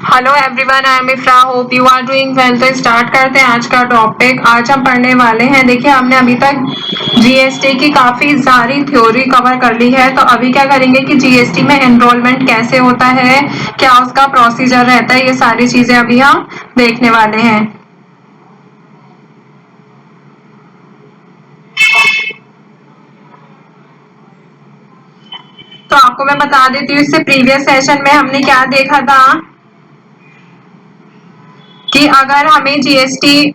Hello everyone, I am Ifra, hope you are doing well. तो start करते हैं आज का टॉपिक। आज हम पढ़ने वाले हैं, देखिए हमने अभी तक जीएसटी की काफी सारी थ्योरी कवर कर ली है। तो अभी क्या करेंगे कि जीएसटी में एनरोलमेंट कैसे होता है, क्या उसका प्रोसीजर रहता है, ये सारी चीजें अभी हम देखने वाले हैं। तो आपको मैं बता देती हूँ, इससे प्रीवियस सेशन में हमने क्या देखा था कि अगर हमें जीएसटी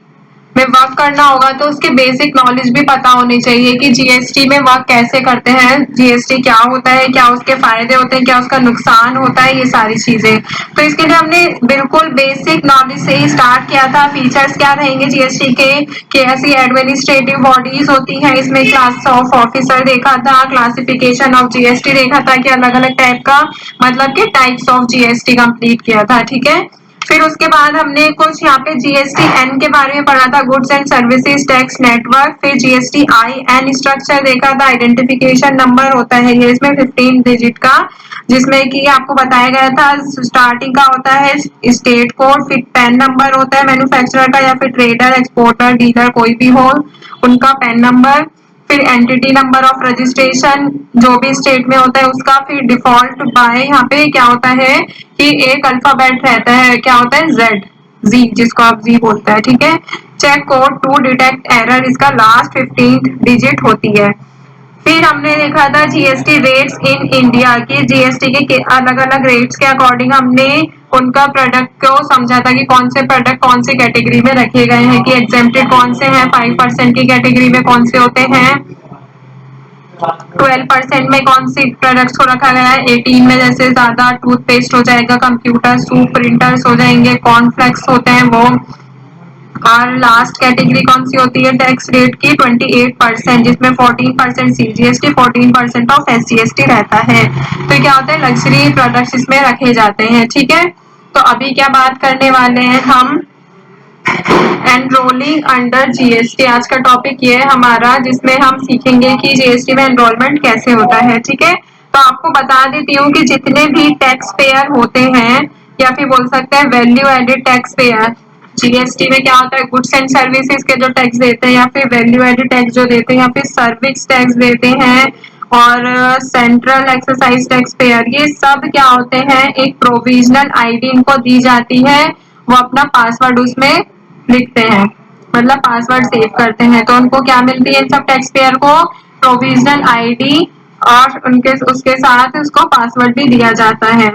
में वर्क करना होगा तो उसके बेसिक नॉलेज भी पता होनी चाहिए कि जीएसटी में वर्क कैसे करते हैं, जीएसटी क्या होता है, क्या उसके फायदे होते हैं, क्या उसका नुकसान होता है, ये सारी चीजें। तो इसके लिए हमने बिल्कुल बेसिक नॉलेज से ही स्टार्ट किया था। फीचर्स क्या रहेंगे जीएसटी के, कि ऐसी एडमिनिस्ट्रेटिव बॉडीज होती हैं, इसमें क्लास ऑफ ऑफिसर देखा था, क्लासिफिकेशन ऑफ जीएसटी देखा था कि अलग अलग टाइप का, मतलब कि टाइप्स ऑफ जीएसटी कंप्लीट किया था। ठीक है, फिर उसके बाद हमने कुछ यहाँ पे जीएसटी एन के बारे में पढ़ा था, goods and services tax network. फिर जीएसटी आई एन स्ट्रक्चर देखा था, आइडेंटिफिकेशन नंबर होता है ये इसमें 15 डिजिट का, जिसमें कि आपको बताया गया था स्टार्टिंग का होता है स्टेट कोड, फिर पैन नंबर होता है मैन्युफैक्चरर का या फिर ट्रेडर, एक्सपोर्टर, डीलर कोई भी हो उनका पैन नंबर। फिर एंटिटी नंबर ऑफ रजिस्ट्रेशन जो भी स्टेट में होता है उसका। फिर डिफॉल्ट बाय यहाँ पे क्या होता है कि एक अल्फाबेट रहता है, क्या होता है जेड, जी जिसको आप जी बोलते हैं। ठीक है, check code to detect error, इसका लास्ट 15 डिजिट होती है। फिर हमने देखा था जीएसटी रेट्स इन इंडिया की, जीएसटी के अलग अलग रेट्स के अकॉर्डिंग हमने उनका प्रोडक्ट को समझा था कि कौन से प्रोडक्ट कौन से कैटेगरी में रखे गए हैं, कि एग्जेम्प्टेड कौन से हैं, 5% की कैटेगरी में कौन से होते हैं, 12% में कौन सी प्रोडक्ट्स को रखा गया है, 18 में जैसे ज्यादा टूथपेस्ट हो जाएगा, कंप्यूटर, सूप, प्रिंटर्स हो जाएंगे, कॉर्नफ्लेक्स होते हैं वो। और लास्ट कैटेगरी कौन सी होती है टैक्स रेट की, 28%, जिसमें 14% सीजीएसटी, 14% ऑफ एसजीएसटी रहता है। तो क्या होता है, लग्जरी प्रोडक्ट्स इसमें रखे जाते हैं। ठीक है, तो अभी क्या बात करने वाले हैं हम, एनरोलिंग अंडर जीएसटी। आज का टॉपिक ये है हमारा, जिसमें हम सीखेंगे कि जीएसटी में एनरोलमेंट कैसे होता है। ठीक है, तो आपको बता देती हूँ कि जितने भी टैक्स पेयर होते हैं, या फिर बोल सकते हैं value added tax payer, GST में क्या होता है, गुड्स एंड सर्विसेज के जो टैक्स देते हैं, या फिर वैल्यू एडेड टैक्स जो देते हैं, या फिर सर्विस टैक्स देते हैं, और सेंट्रल एक्सरसाइज टैक्स पेयर, ये सब क्या होते हैं, एक प्रोविजनल आईडी इनको दी जाती है, वो अपना पासवर्ड उसमें लिखते हैं, मतलब पासवर्ड सेव करते हैं। तो उनको क्या मिलती है इन सब टैक्स पेयर को, प्रोविजनल आईडी, और उनके उसके साथ उसको पासवर्ड भी दिया जाता है।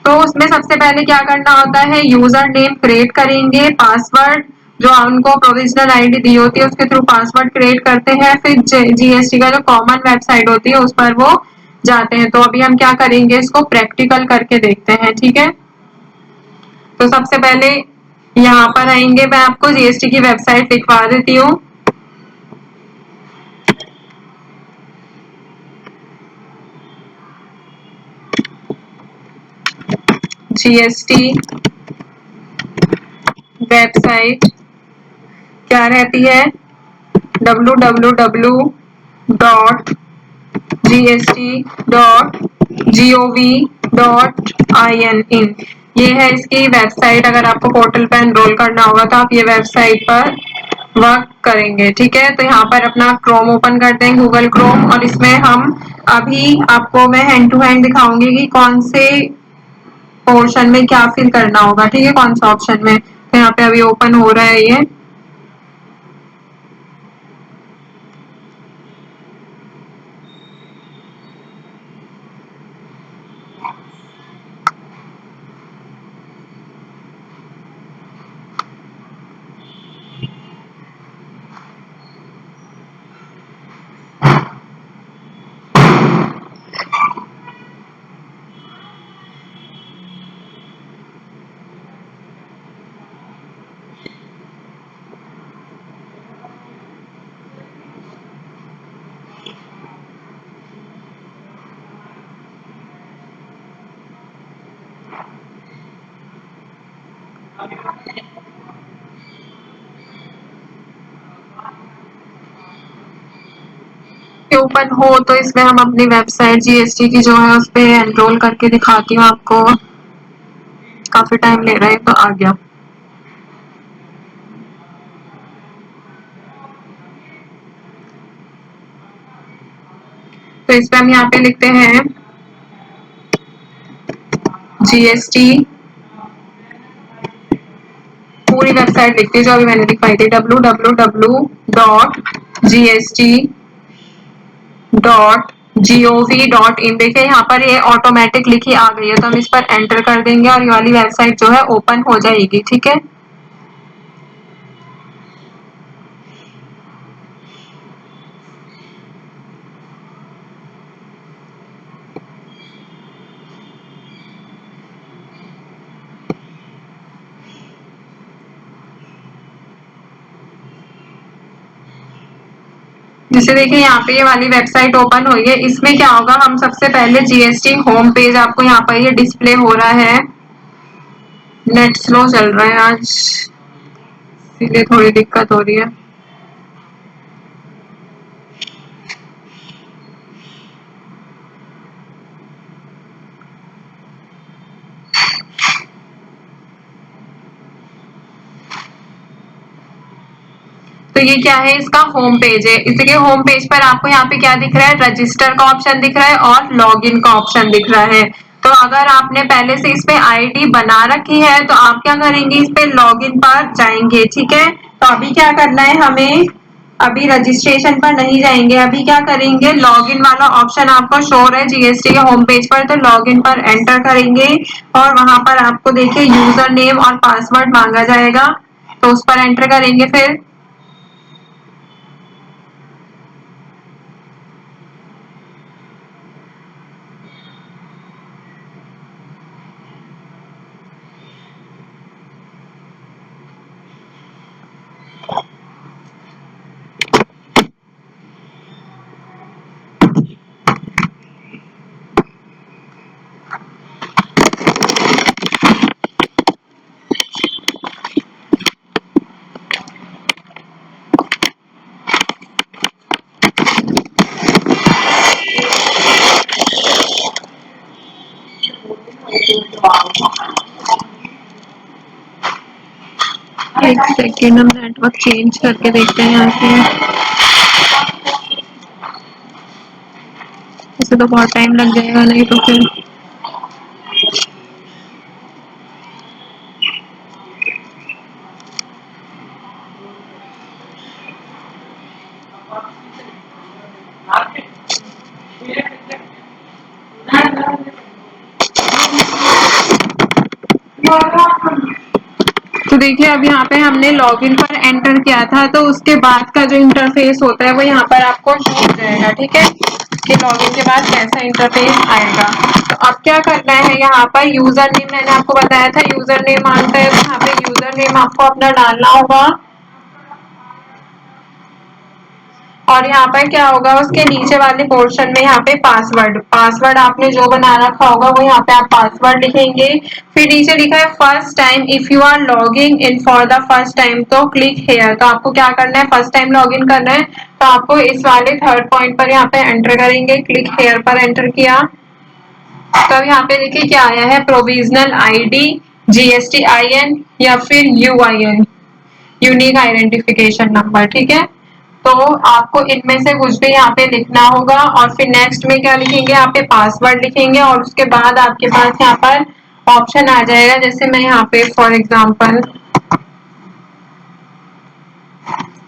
तो उसमें सबसे पहले क्या करना होता है, यूजर नेम क्रिएट करेंगे, पासवर्ड जो उनको प्रोविजनल आईडी दी होती है उसके थ्रू पासवर्ड क्रिएट करते हैं, फिर जीएसटी का जो कॉमन वेबसाइट होती है उस पर वो जाते हैं। तो अभी हम क्या करेंगे, इसको प्रैक्टिकल करके देखते हैं। ठीक है, तो सबसे पहले यहाँ पर आएंगे, मैं आपको जीएसटी की वेबसाइट दिखवा देती हूँ। जीएसटी वेबसाइट क्या रहती है, www.gst.gov.in। ये है इसकी वेबसाइट। अगर आपको पोर्टल पर एनरोल करना होगा तो आप ये वेबसाइट पर वर्क करेंगे। ठीक है, तो यहाँ पर अपना क्रोम ओपन करते हैं, गूगल क्रोम, और इसमें हम अभी आपको मैं हैंड टू हैंड दिखाऊंगी कि कौन से पोर्शन में क्या फिल करना होगा। ठीक है, कौन सा ऑप्शन में। तो यहाँ पे अभी ओपन हो रहा है ये। ओपन हो तो इसमें हम अपनी वेबसाइट जीएसटी की जो है उस पे एनरोल करके दिखाती हूँ आपको। काफी टाइम ले रहा है, तो आ गया। तो इस पे हम यहाँ पे लिखते हैं जीएसटी, पूरी वेबसाइट लिखती है जो अभी मैंने दिखाई थी, www.gst.gov.in। देखिए यहाँ पर ये ऑटोमेटिक लिखी आ गई है, तो हम इस पर एंटर कर देंगे और ये वाली वेबसाइट जो है ओपन हो जाएगी। ठीक है, जैसे देखिए यहाँ पे ये वाली वेबसाइट ओपन हुई है। इसमें क्या होगा, हम सबसे पहले जीएसटी होम पेज, आपको यहाँ पर ये डिस्प्ले हो रहा है। नेट स्लो चल रहा है आज, इसलिए थोड़ी दिक्कत हो रही है। तो ये क्या है, इसका होम पेज है। इसके होम पेज पर आपको यहाँ पे क्या दिख रहा है, रजिस्टर का ऑप्शन दिख रहा है और लॉगिन का ऑप्शन दिख रहा है। तो अगर आपने पहले से इस पे आईडी बना रखी है तो आप क्या करेंगे, इस पे लॉगिन पर जाएंगे। ठीक है, तो अभी क्या करना है हमें, अभी रजिस्ट्रेशन पर नहीं जाएंगे, अभी क्या करेंगे, लॉगिन वाला ऑप्शन आपको शो हो रहा है जीएसटी के होम पेज पर, तो लॉगिन पर एंटर करेंगे और वहां पर आपको देखिए यूजर नेम और पासवर्ड मांगा जाएगा, तो उस पर एंटर करेंगे। फिर एक सेकेंड, हम नेटवर्क चेंज करके देखते हैं यहाँ पे, इसे तो बहुत टाइम लग जाएगा, नहीं तो फिर तो देखिए अब यहाँ पे हमने लॉगिन पर एंटर किया था, तो उसके बाद का जो इंटरफेस होता है वो यहाँ पर आपको शो हो जाएगा। ठीक है, कि लॉगिन के बाद कैसा इंटरफेस आएगा। तो अब क्या करना है, यहाँ पर यूजर नेम मैंने आपको बताया था, यूजर नेम मांगता है, तो यहाँ पे यूजर नेम आपको अपना डालना होगा और यहाँ पर क्या होगा, उसके नीचे वाले पोर्शन में यहाँ पे पासवर्ड, पासवर्ड आपने जो बना रखा होगा वो यहाँ पे आप पासवर्ड लिखेंगे। फिर नीचे लिखा है first time, if you are logging in for the first time तो क्लिक हेयर। तो आपको क्या करना है, फर्स्ट टाइम लॉगिन करना है तो आपको इस वाले थर्ड पॉइंट पर यहाँ पे एंटर करेंगे, क्लिक हेयर पर एंटर किया। तो अब यहाँ पे देखिए क्या आया है, प्रोविजनल आईडी, जीएसटी आईएन या फिर यूआईएन, यूनिक आइडेंटिफिकेशन नंबर। ठीक है, तो आपको इनमें से कुछ भी यहाँ पे लिखना होगा और फिर नेक्स्ट में क्या लिखेंगे, यहाँ पे पासवर्ड लिखेंगे और उसके बाद आपके पास यहाँ पर ऑप्शन आ जाएगा। जैसे मैं यहाँ पे फॉर एग्जांपल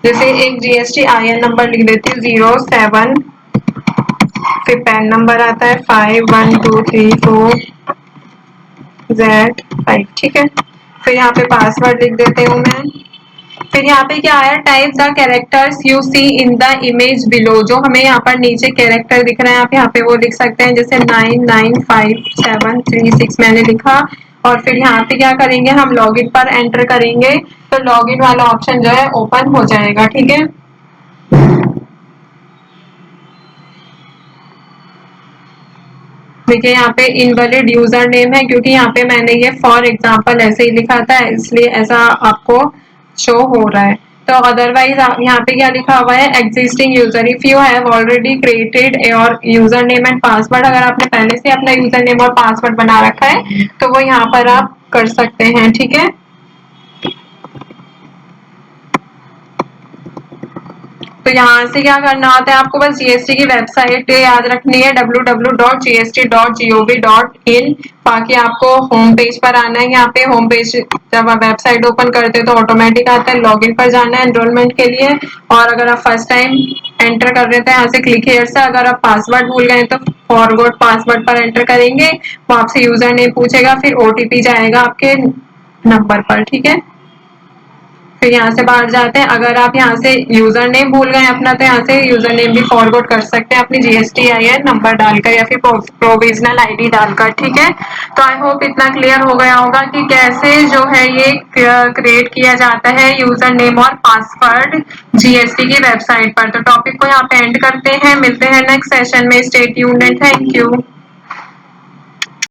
जैसे एक जीएसटी आईएन नंबर लिख देती हूँ, 07, फिर पैन नंबर आता है 512340Z5। ठीक है, फिर यहाँ पे पासवर्ड लिख देती हूँ मैं। फिर यहाँ पे क्या आया, type the characters you see in the image below, जो हमें यहाँ पर नीचे कैरेक्टर दिख रहे हैं आप यहाँ पे वो लिख सकते हैं, जैसे 995736 मैंने लिखा। और फिर यहाँ पे क्या करेंगे, हम लॉगिन पर एंटर करेंगे तो लॉगिन वाला ऑप्शन जो है ओपन हो जाएगा। ठीक है, देखिए यहाँ पे इनवैलिड यूजर नेम है, क्योंकि यहाँ पे मैंने ये फॉर एग्जांपल ऐसे ही लिखा था, इसलिए ऐसा आपको शो हो रहा है। तो अदरवाइज यहाँ पे क्या लिखा हुआ है, existing user, if you have already created your user name and password, अगर आपने पहले से अपना यूजर नेम और पासवर्ड बना रखा है तो वो यहाँ पर आप कर सकते हैं। ठीक है, तो यहाँ से क्या करना होता है, आपको बस जीएसटी की वेबसाइट याद रखनी है www.gst.gov.in। बाकी आपको होम पेज पर आना है। यहाँ पे होम पेज जब आप वेबसाइट ओपन करते हो तो ऑटोमेटिक आता है, लॉगिन पर जाना है एनरोलमेंट के लिए। और अगर आप फर्स्ट टाइम एंटर कर रहे थे यहाँ से क्लिक हियर से, अगर आप पासवर्ड भूल गए तो फॉरगॉट पासवर्ड पर एंटर करेंगे, वो आपसे यूजर नेम पूछेगा, फिर ओटीपी जाएगा आपके नंबर पर। ठीक है, फिर यहाँ से बाहर जाते हैं। अगर आप यहाँ से यूजर नेम भूल गए अपना तो यहाँ से यूजर नेम भी फॉरवर्ड कर सकते हैं अपनी GSTIN नंबर डालकर या फिर प्रोविजनल आईडी डालकर। ठीक है, तो आई होप इतना क्लियर हो गया होगा कि कैसे जो है ये क्रिएट किया जाता है यूजर नेम और पासवर्ड जीएसटी की वेबसाइट पर। तो टॉपिक को यहाँ पे एंड करते हैं, मिलते हैं नेक्स्ट सेशन में। Stay tuned and thank you.